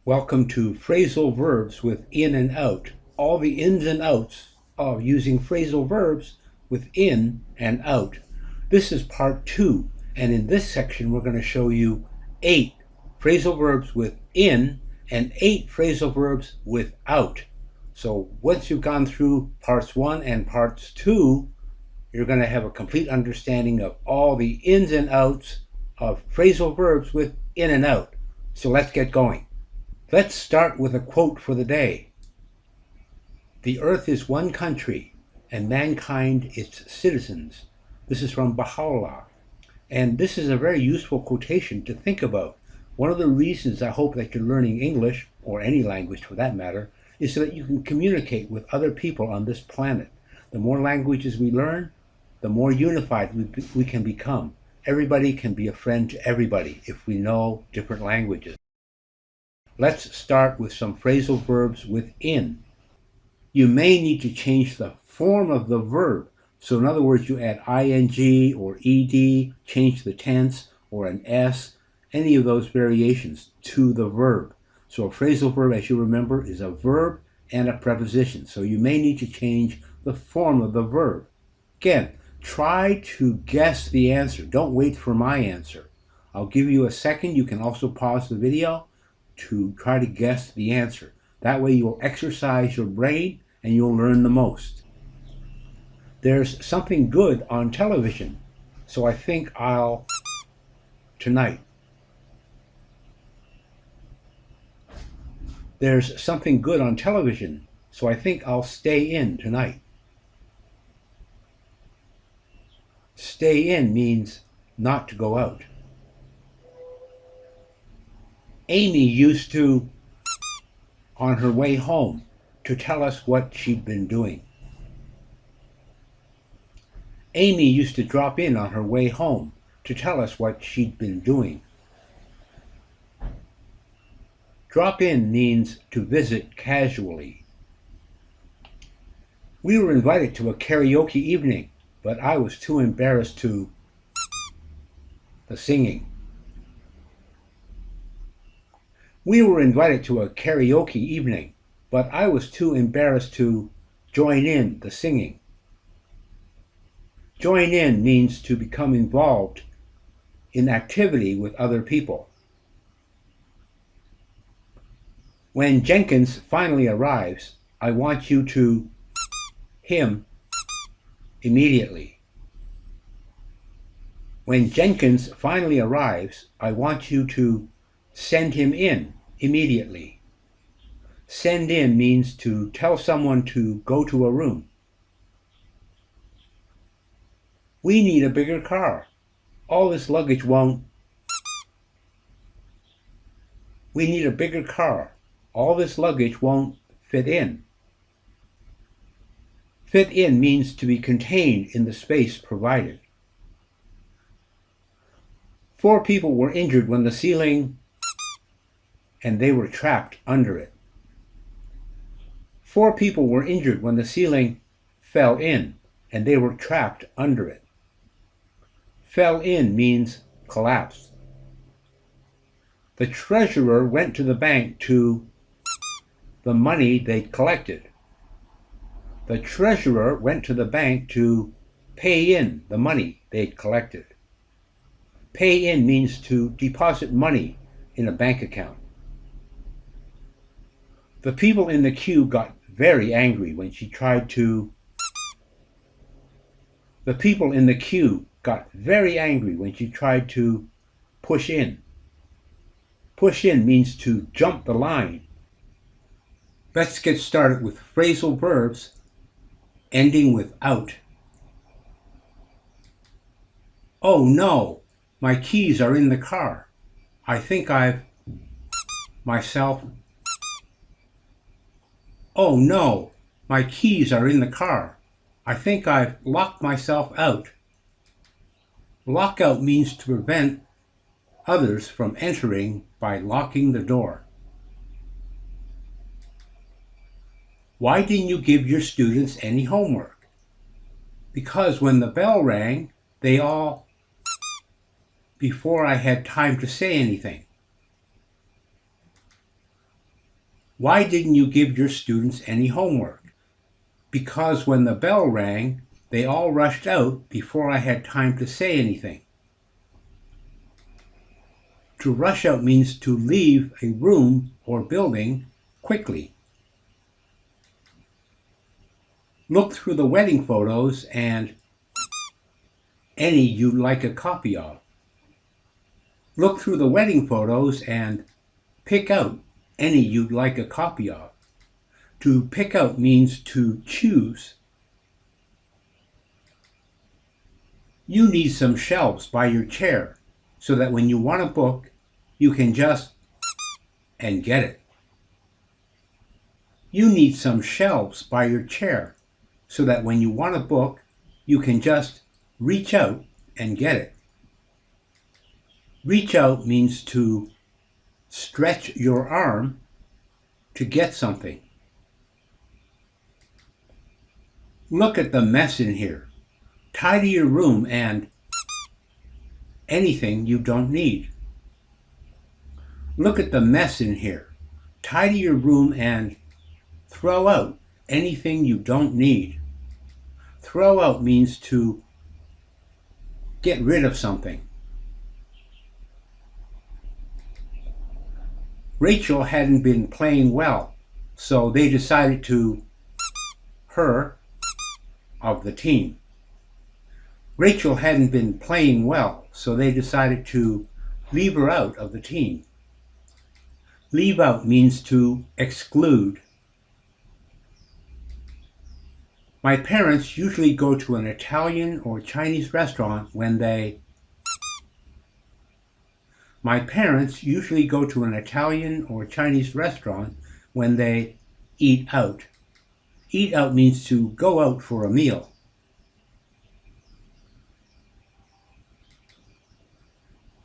Welcome to Phrasal Verbs with in and out. All the ins and outs of using phrasal verbs with in and out. This is part 2, and in this section we're going to show you 8 phrasal verbs with in and 8 phrasal verbs with out. So once you've gone through parts 1 and parts 2, you're going to have a complete understanding of all the ins and outs of phrasal verbs with in and out. So let's get going. Let's start with a quote for the day. The earth is one country, and mankind its citizens. This is from Baha'u'llah. And this is a very useful quotation to think about. One of the reasons I hope that you're learning English, or any language for that matter, is so that you can communicate with other people on this planet. The more languages we learn, the more unified we can become. Everybody can be a friend to everybody if we know different languages. Let's start with some phrasal verbs with in. You may need to change the form of the verb. So in other words, you add ing or ed, change the tense, or an s, any of those variations to the verb. So a phrasal verb, as you remember, is a verb and a preposition. So you may need to change the form of the verb. Again, try to guess the answer. Don't wait for my answer. I'll give you a second. You can also pause the video to try to guess the answer. That way you'll exercise your brain and you'll learn the most. There's something good on television, so I think I'll tonight. There's something good on television, so I think I'll stay in tonight. Stay in means not to go out. Amy used to, on her way home, to tell us what she'd been doing. Amy used to drop in on her way home to tell us what she'd been doing. Drop in means to visit casually. We were invited to a karaoke evening, but I was too embarrassed to the singing. We were invited to a karaoke evening, but I was too embarrassed to join in the singing. Join in means to become involved in activity with other people. When Jenkins finally arrives, I want you to him immediately. When Jenkins finally arrives, I want you to send him in immediately. Send in means to tell someone to go to a room. We need a bigger car. All this luggage won't. We need a bigger car. All this luggage won't fit in. Fit in means to be contained in the space provided. 4 people were injured when the ceiling and they were trapped under it. 4 people were injured when the ceiling fell in and they were trapped under it. Fell in means collapsed. The treasurer went to the bank to the money they'd collected. The treasurer went to the bank to pay in the money they'd collected. Pay in means to deposit money in a bank account. The people in the queue got very angry when she tried to. The people in the queue got very angry when she tried to push in. Push in means to jump the line. Let's get started with phrasal verbs ending with out. Oh no, my keys are in the car. I think I've myself. Oh no, my keys are in the car. I think I've locked myself out. Lock out means to prevent others from entering by locking the door. Why didn't you give your students any homework? Because when the bell rang, they all, before I had time to say anything. Why didn't you give your students any homework? Because when the bell rang, they all rushed out before I had time to say anything. To rush out means to leave a room or building quickly. Look through the wedding photos and any you'd like a copy of. Look through the wedding photos and pick out any you'd like a copy of. To pick out means to choose. You need some shelves by your chair so that when you want a book, you can just and get it. You need some shelves by your chair so that when you want a book, you can just reach out and get it. Reach out means to stretch your arm to get something. Look at the mess in here. Tidy your room and anything you don't need. Look at the mess in here. Tidy your room and throw out anything you don't need. Throw out means to get rid of something. Rachel hadn't been playing well, so they decided to her of the team. Rachel hadn't been playing well, so they decided to leave her out of the team. Leave out means to exclude. My parents usually go to an Italian or Chinese restaurant when they My parents usually go to an Italian or Chinese restaurant when they eat out. Eat out means to go out for a meal.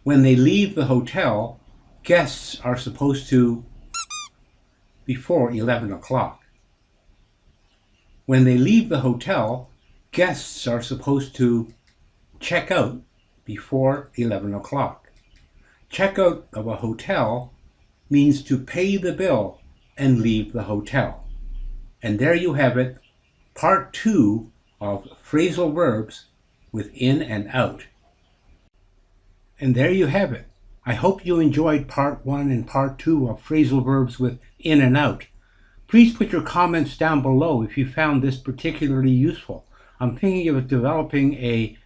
When they leave the hotel, guests are supposed to before 11 o'clock. When they leave the hotel, guests are supposed to check out before 11 o'clock. Check out of a hotel means to pay the bill and leave the hotel. And there you have it, part 2 of phrasal verbs with in and out. And there you have it. I hope you enjoyed part 1 and part 2 of phrasal verbs with in and out. Please put your comments down below if you found this particularly useful. I'm thinking of developing a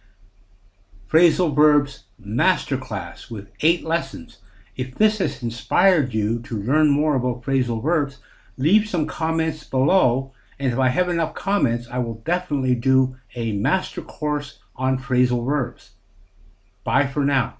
phrasal verbs MasterClass with 8 lessons. If this has inspired you to learn more about phrasal verbs, leave some comments below, and if I have enough comments, I will definitely do a master course on phrasal verbs. Bye for now.